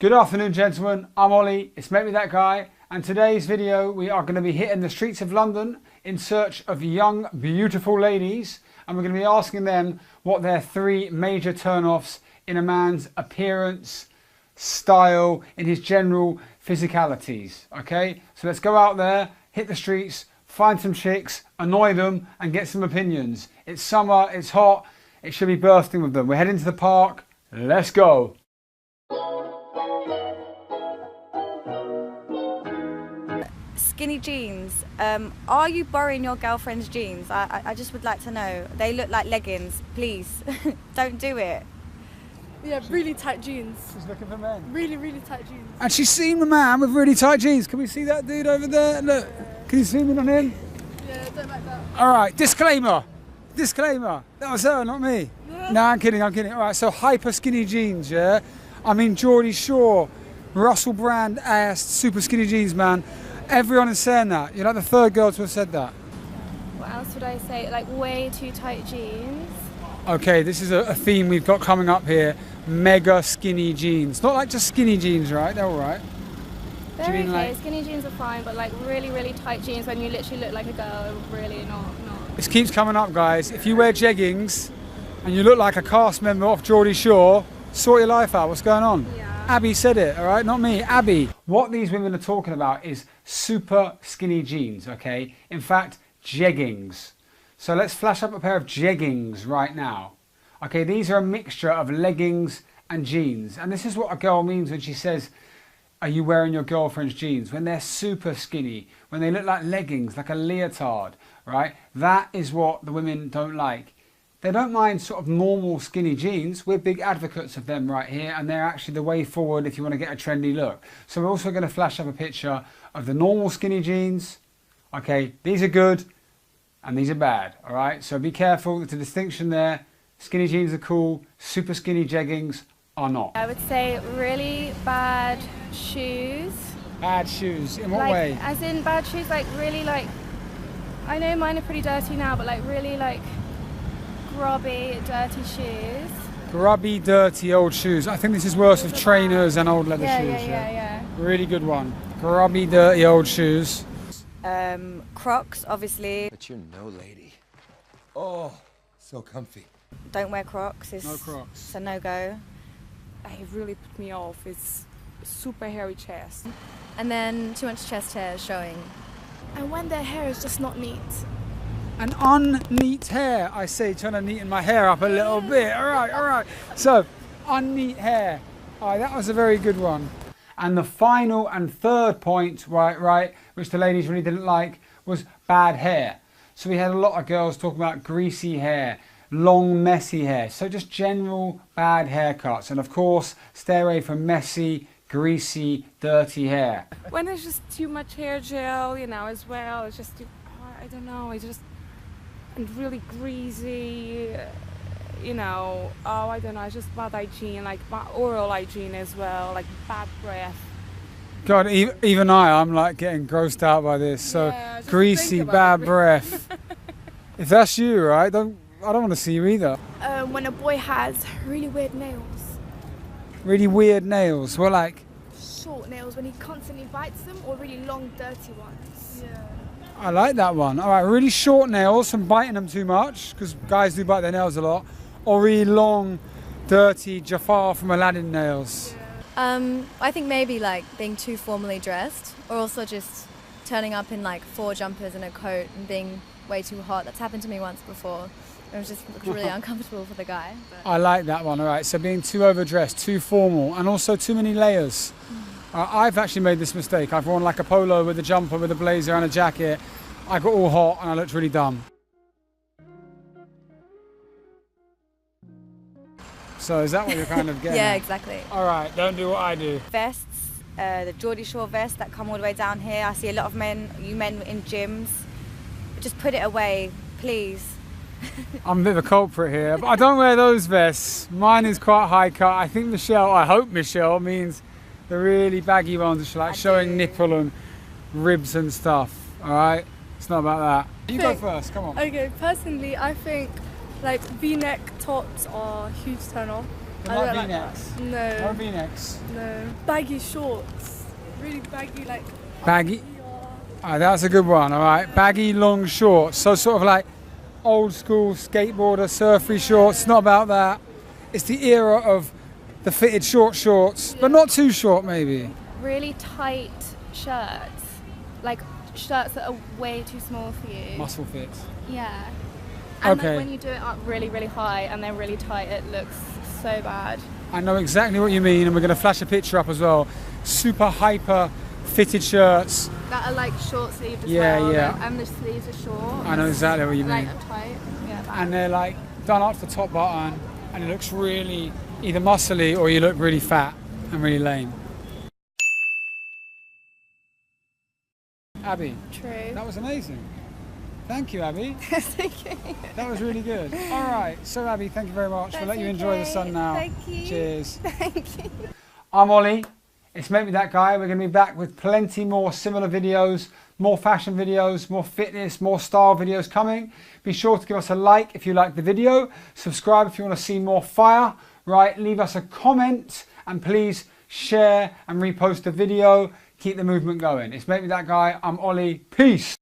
Good afternoon, gentlemen. I'm Ollie, it's Make Me That Guy, and today's video we are going to be hitting the streets of London in search of young, beautiful ladies, and we're going to be asking them what their three major turn-offs in a man's appearance, style, in his general physicalities, okay? So let's go out there, hit the streets, find some chicks, annoy them, and get some opinions. It's summer, it's hot, it should be bursting with them. We're heading to the park, let's go. Skinny jeans. Are you borrowing your girlfriend's jeans? I just would like to know. They look like leggings. Please, don't do it. Yeah, really tight jeans. She's looking for men. Really, really tight jeans. And she's seen the man with really tight jeans. Can we see that dude over there? Look, can you zoom in on him? Yeah, don't like that. All right, disclaimer. Disclaimer. That was her, not me. Yeah. No, I'm kidding, I'm kidding. All right, so hyper skinny jeans, yeah? I mean, Geordie Shore, Russell Brand ass, super skinny jeans, man. Everyone is saying that. You're like the third girl to have said that. What else would I say? Like way too tight jeans. Okay, this is a theme we've got coming up here. Mega skinny jeans. Not like just skinny jeans, right? They're all right. They're Do you mean okay. like- Skinny jeans are fine, but like really, really tight jeans when you literally look like a girl, really not. This keeps coming up, guys. If you wear jeggings and you look like a cast member off Geordie Shore, sort your life out. What's going on? Yeah. Abby said it, all right? Not me, Abby. What these women are talking about is super skinny jeans, okay? In fact, jeggings. So let's flash up a pair of jeggings right now. Okay, these are a mixture of leggings and jeans. And this is what a girl means when she says, are you wearing your girlfriend's jeans? When they're super skinny, when they look like leggings, like a leotard, right? That is what the women don't like. They don't mind sort of normal skinny jeans. We're big advocates of them right here, and they're actually the way forward if you want to get a trendy look. So we're also going to flash up a picture of the normal skinny jeans. Okay, these are good and these are bad, all right? So be careful, there's a distinction there. Skinny jeans are cool, super skinny jeggings are not. I would say really bad shoes. Bad shoes, in what Like, way? as in bad shoes, like really like, I know mine are pretty dirty now, but like really like grubby, dirty shoes. Grubby, dirty old shoes. I think this is worse with trainers and old leather shoes. Yeah. Really good one. Grubby, dirty old shoes. Crocs, obviously. But you're no lady. Oh, so comfy. Don't wear Crocs. No Crocs. It's a no-go. It really put me off. It's super hairy chest. And then too much chest hair showing. And when their hair is just not neat. An unneat hair, I say, trying to neaten my hair up a little bit. All right. So, unneat hair. All right, that was a very good one. And the final and third point, right, which the ladies really didn't like, was bad hair. So we had a lot of girls talking about greasy hair, long, messy hair. So just general bad haircuts. And of course, stay away from messy, greasy, dirty hair. When there's just too much hair gel, as well, it's just, I don't know, it's just and really greasy, I don't know, it's just bad hygiene, like bad oral hygiene as well, like bad breath. God, even I'm like getting grossed out by this. So Yeah, just greasy, think bad about it. breath. If that's you, right, I don't want to see you either. When a boy has really weird nails. Really weird nails. Well, like, Short nails when he constantly bites them, or really long, dirty ones. Yeah. I like that one. All right, really short nails from biting them too much, because guys do bite their nails a lot. Or really long, dirty Jafar from Aladdin nails. I think maybe like being too formally dressed, or also just turning up in like 4 jumpers and a coat and being way too hot. That's happened to me once before. It was just looked really uncomfortable for the guy. But. I like that one. All right, so being too overdressed, too formal, and also too many layers. I've actually made this mistake. I've worn like a polo with a jumper, with a blazer and a jacket. I got all hot and I looked really dumb. So is that what you're kind of getting Yeah, at? exactly. All right, don't do what I do. Vests, the Geordie Shore vests that come all the way down here. I see a lot of men in gyms. Just put it away, please. I'm a bit of a culprit here, but I don't wear those vests. Mine is quite high cut. I think I hope Michelle means the really baggy ones, which are like showing nipple and ribs and stuff. All right, it's not about that. You go first. Come on. Okay, personally, I think like V-neck tops are a huge turn off. But I not don't like V-necks. that. No No, V-necks. no. Baggy shorts. Really baggy, like. Baggy. That's a good one, all right. Baggy long shorts. So sort of like old school skateboarder, surfy shorts. It's not about that. It's the era of the fitted short shorts, but not too short maybe. Really tight shirts, like shirts that are way too small for you. Muscle fits. Yeah. And Okay. like when you do it up really, really high and they're really tight, it looks so bad. I know exactly what you mean, and we're going to flash a picture up as well. Super hyper fitted shirts. That are like short sleeved as Yeah, well. yeah. And the sleeves are short. I know exactly what you mean. Like tight. Yeah. That. And they're like done up to the top button, and it looks really either muscly or you look really fat and really lame. Abby, True. that was amazing. Thank you, Abby. That's okay. That was really good. All right, so Abby, thank you very much. We'll let you enjoy the sun now. Thank you. Cheers. Thank you. I'm Ollie. It's Make Me That Guy. We're going to be back with plenty more similar videos, more fashion videos, more fitness, more style videos coming. Be sure to give us a like if you like the video. Subscribe if you want to see more fire. Right, leave us a comment and please share and repost the video. Keep the movement going. It's Make Me That Guy. I'm Ollie. Peace.